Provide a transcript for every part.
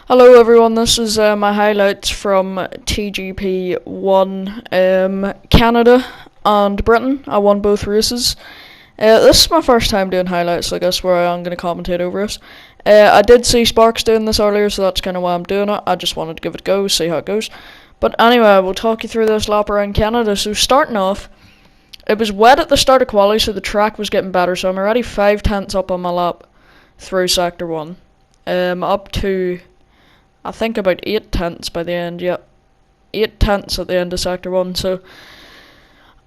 Hello everyone, this is my highlights from TGP1 Canada and Britain. I won both races. This is my first time doing highlights, I guess, where I am going to commentate over it. I did see Sparks doing this earlier, so that's kind of why I'm doing it. I just wanted to give it a go, see how it goes. But anyway, I will talk you through this lap around Canada. So starting off, it was wet at the start of quali, so the track was getting better, so I'm already 5/10 up on my lap through Sector 1. Up to, I think, about 8/10 by the end, yeah. 8/10 at the end of Sector 1, so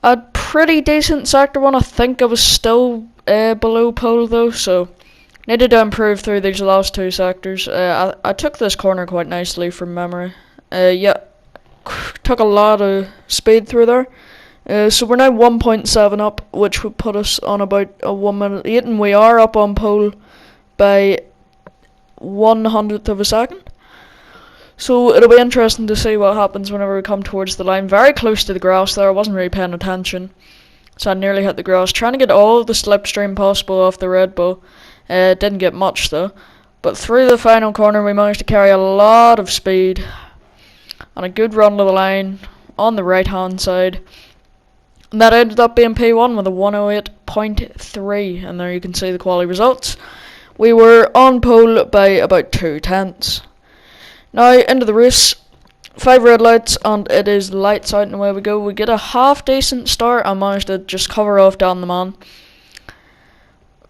a pretty decent Sector 1. I think I was still below pole though, so needed to improve through these last two sectors. I took this corner quite nicely from memory. Yeah, took a lot of speed through there. So we're now 1.7 up, which would put us on about a 1 minute 8, and we are up on pole by 1/100th of a second. So it'll be interesting to see what happens whenever we come towards the line. Very close to the grass there, I wasn't really paying attention, so I nearly hit the grass. Trying to get all the slipstream possible off the Red Bull. Didn't get much though. But through the final corner we managed to carry a lot of speed and a good run to the line on the right hand side. And that ended up being P1 with a 108.3, and there you can see the quality results. We were on pole by about 2/10. Now into the race, 5 red lights, and it is lights out and away we go. We get a half decent start and managed to just cover off down the man.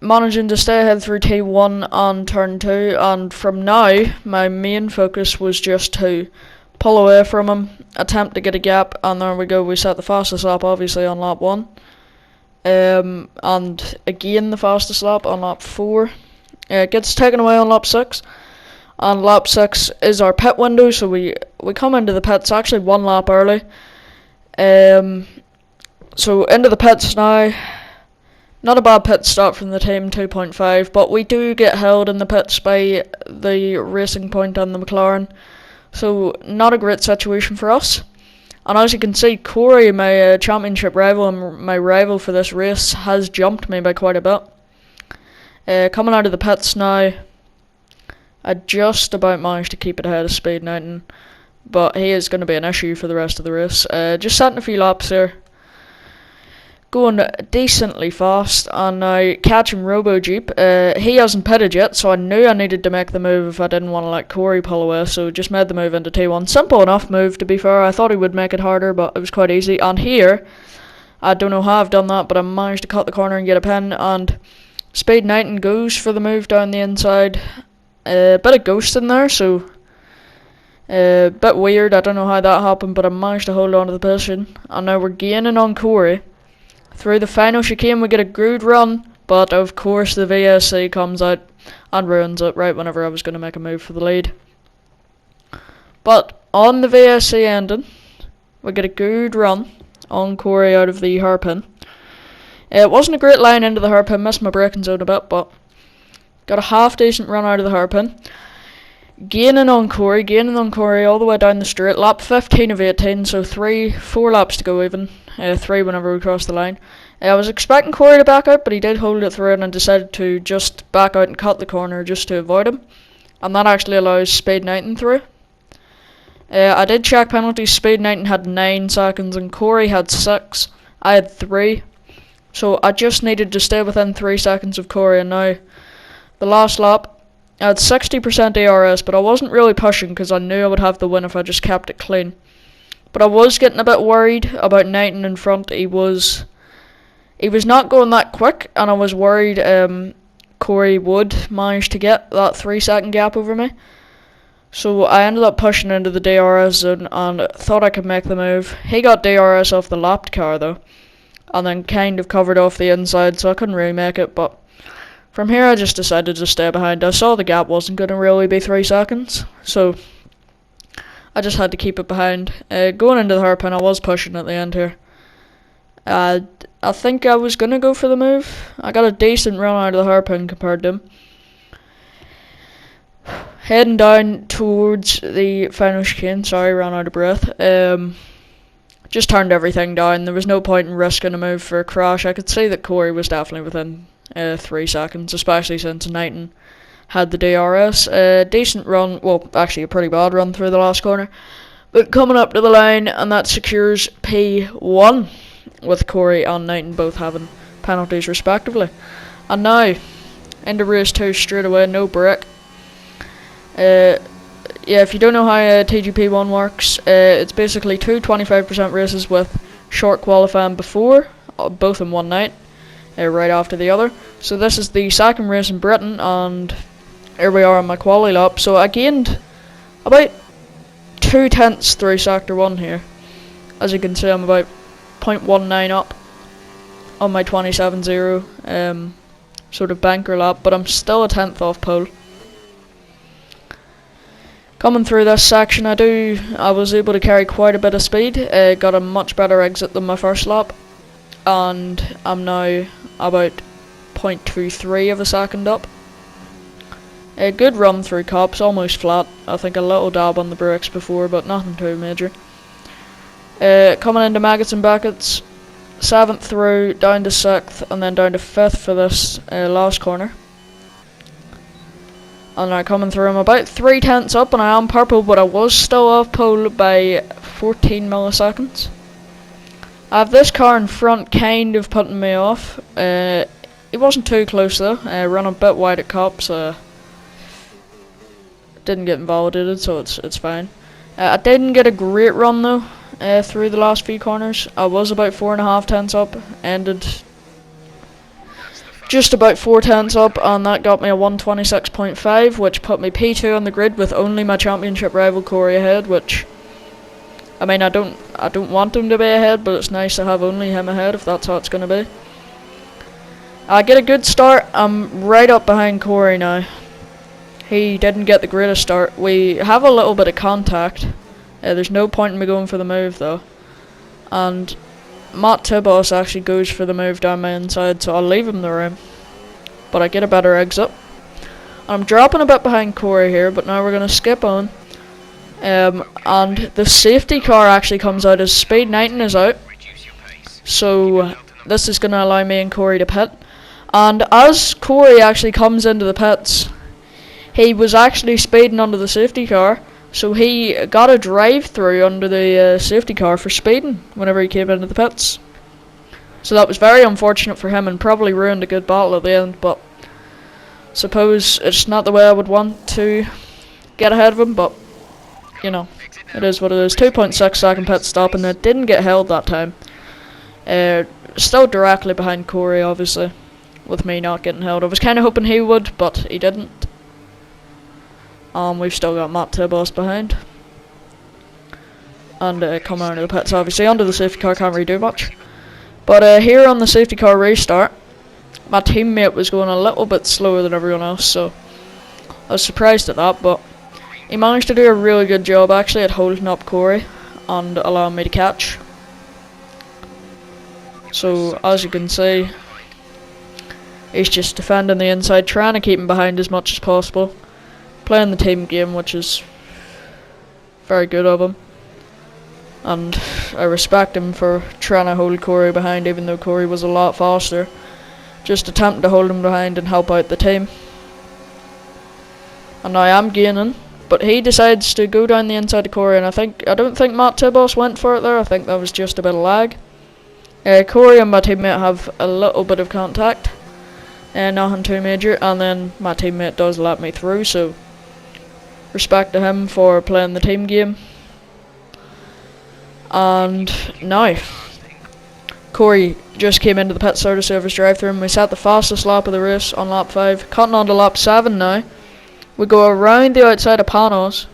Managing to stay ahead through T1 on turn 2, and from now my main focus was just to pull away from him, attempt to get a gap, and there we go. We set the fastest lap obviously on lap 1, and again the fastest lap on lap 4. It gets taken away on lap 6. And lap 6 is our pit window, so we come into the pits actually 1 lap early. So into the pits now. Not a bad pit stop from the team, 2.5, but we do get held in the pits by the Racing Point and the McLaren, so not a great situation for us. And as you can see, Corey, my championship rival and my rival for this race, has jumped me by quite a bit. Coming out of the pits now, I just about managed to keep it ahead of Speed 19, but he is going to be an issue for the rest of the race. Just setting a few laps here, going decently fast, and now catching Robo Jeep. He hasn't pitted yet, so I knew I needed to make the move if I didn't want to let Corey pull away, so just made the move into T1. Simple enough move, to be fair. I thought he would make it harder, but it was quite easy. And here, I don't know how I've done that, but I managed to cut the corner and get a pin, and Speed 19 goes for the move down the inside. A bit of ghost in there, so a bit weird. I don't know how that happened, but I managed to hold on to the position, and now we're gaining on Corey. Through the final chicane we get a good run, but of course the VSC comes out and ruins it right whenever I was going to make a move for the lead. But on the VSC ending, we get a good run on Corey out of the hairpin. It wasn't a great line into the hairpin, missed my braking zone a bit, but got a half decent run out of the hairpin. Gaining on Corey all the way down the straight. Lap 15 of 18, so 4 laps to go even. 3 whenever we cross the line. I was expecting Corey to back out, but he did hold it through, and I decided to just back out and cut the corner just to avoid him. And that actually allows Speed 19 through. I did check penalties. Speed 19 had 9 seconds and Corey had 6. I had 3. So I just needed to stay within 3 seconds of Corey, and now the last lap, I had 60% ARS, but I wasn't really pushing because I knew I would have the win if I just kept it clean. But I was getting a bit worried about Knighton in front. He was not going that quick, and I was worried Corey would manage to get that 3-second gap over me. So I ended up pushing into the DRS zone and thought I could make the move. He got DRS off the lapped car though, and then kind of covered off the inside, so I couldn't really make it, but from here I just decided to stay behind. I saw the gap wasn't going to really be 3 seconds, so I just had to keep it behind. Going into the hairpin, I was pushing at the end here. I think I was going to go for the move. I got a decent run out of the hairpin compared to him. Heading down towards the final chicane, sorry, ran out of breath. Just turned everything down. There was no point in risking a move for a crash. I could see that Corey was definitely within 3 seconds, especially since Knighton had the DRS. Decent run, well, actually a pretty bad run through the last corner. But coming up to the line, and that secures P1, with Corey and Knighton both having penalties respectively. And now, into race 2 straight away, no break. Yeah, if you don't know how TGP1 works, it's basically two 25% races with short qualifying before, both in one night, right after the other. So this is the second race in Britain, and here we are on my quali lap. So I gained about 2 tenths through sector 1 here. As you can see, I'm about 0.19 up on my 27.0 sort of banker lap, but I'm still a tenth off pole. Coming through this section, I was able to carry quite a bit of speed, got a much better exit than my first lap, and I'm now about 0.23 of a second up. A good run through cops, almost flat. I think a little dab on the brakes before, but nothing too major. Coming into maggots and buckets, 7th through, down to 6th, and then down to 5th for this last corner. And now coming through, I'm about 3 tenths up, and I am purple, but I was still off pole by 14 milliseconds. I have this car in front kind of putting me off. It wasn't too close though. I ran a bit wide at cops. Didn't get invalidated, so it's fine. I didn't get a great run though through the last few corners. I was about 4.5 tenths up, ended just about 4 tenths up, and that got me a 126.5, which put me P2 on the grid with only my championship rival Corey ahead. Which, I mean, I don't want him to be ahead, but it's nice to have only him ahead if that's how it's going to be. I get a good start. I'm right up behind Corey now. He didn't get the greatest start. We have a little bit of contact. There's no point in me going for the move though. And Matt Tibos actually goes for the move down my inside, so I'll leave him the room. But I get a better exit. I'm dropping a bit behind Corey here, but now we're going to skip on. And the safety car actually comes out as speed. Knighton is out. So this is going to allow me and Corey to pit. And as Corey actually comes into the pits, he was actually speeding under the safety car. So he got a drive-through under the safety car for speeding whenever he came into the pits. So that was very unfortunate for him and probably ruined a good battle at the end, but suppose it's not the way I would want to get ahead of him, but you know, it is what it is. 2.6 second pit stop, and it didn't get held that time. Still directly behind Corey, obviously, with me not getting held. I was kind of hoping he would, but he didn't. We've still got Matt Tibos behind. And coming out of the pits, obviously. Under the safety car, can't really do much. But here on the safety car restart, my teammate was going a little bit slower than everyone else, so I was surprised at that, but he managed to do a really good job actually at holding up Corey and allowing me to catch. So as you can see, he's just defending the inside, trying to keep him behind as much as possible. Playing the team game, which is very good of him. And I respect him for trying to hold Corey behind, even though Corey was a lot faster. Just attempting to hold him behind and help out the team. And I am gaining, but he decides to go down the inside of Corey, and I don't think Matt Tibos went for it there. I think that was just a bit of lag. Corey and my teammate have a little bit of contact, nothing too major, and then my teammate does let me through, so respect to him for playing the team game. And now Corey just came into the pit start to serve his drive-through, and we set the fastest lap of the race on lap 5. Cutting on to lap 7 now. We go around the outside of Panos.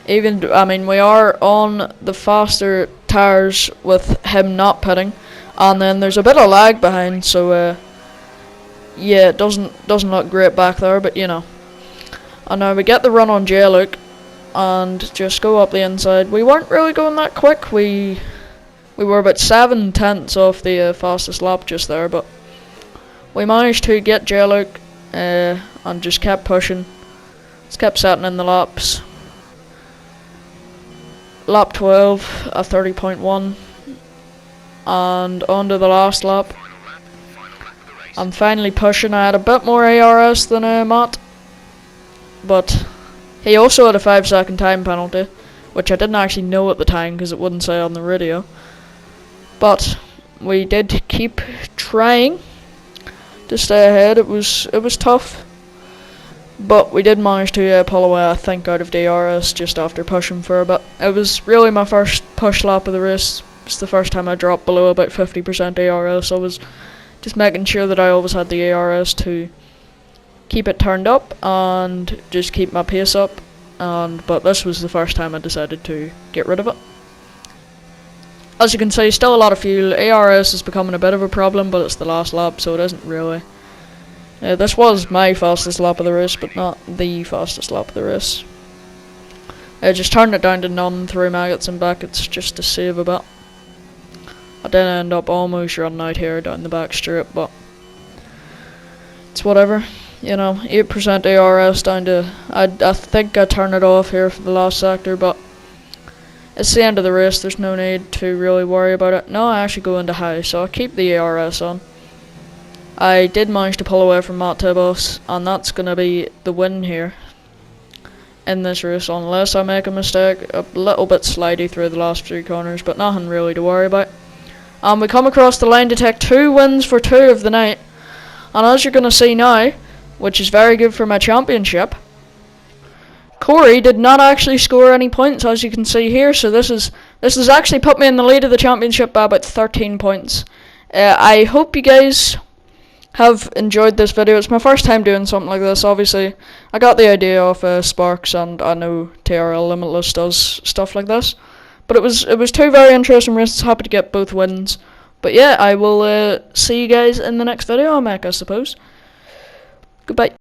We are on the faster tyres with him not pitting, and then there's a bit of lag behind, so yeah, it doesn't look great back there, but you know. And now we get the run on J-Luke and just go up the inside. We weren't really going that quick. We were about 7 tenths off the fastest lap just there, but we managed to get J-Luke and just kept pushing. Just kept setting in the laps. Lap 12, a 30.1, and on to the last lap. I'm finally pushing. I had a bit more ARS than Matt, but he also had a 5-second time penalty, which I didn't actually know at the time because it wouldn't say on the radio. But we did keep trying to stay ahead. It was tough, but we did manage to pull away, I think, out of DRS just after pushing for a bit. It was really my first push lap of the race. It's the first time I dropped below about 50% ARS. I was just making sure that I always had the ARS to keep it turned up and just keep my pace up. But this was the first time I decided to get rid of it. As you can see, still a lot of fuel. ARS is becoming a bit of a problem, but it's the last lap, so it isn't really. This was my fastest lap of the race, but not the fastest lap of the race. Just turned it down to none through maggots and buckets just to save a bit. I did end up almost running out here down the back straight, but it's whatever. You know, 8% ARS down to, I think I turned it off here for the last sector, but it's the end of the race, there's no need to really worry about it. No, I actually go into high, so I'll keep the ARS on. I did manage to pull away from Matt Tibos, and that's going to be the win here in this race, unless I make a mistake. A little bit slidey through the last few corners, but nothing really to worry about. And we come across the line to take 2 wins for 2 of the night, and as you're going to see now, which is very good for my championship, Corey did not actually score any points, as you can see here, so this has actually put me in the lead of the championship by about 13 points. I hope you guys have enjoyed this video. It's my first time doing something like this. Obviously, I got the idea off Sparks, and I know TRL Limitless does stuff like this. But it was 2 very interesting races. Happy to get both wins. But yeah, I will see you guys in the next video I'll make, I suppose. Goodbye.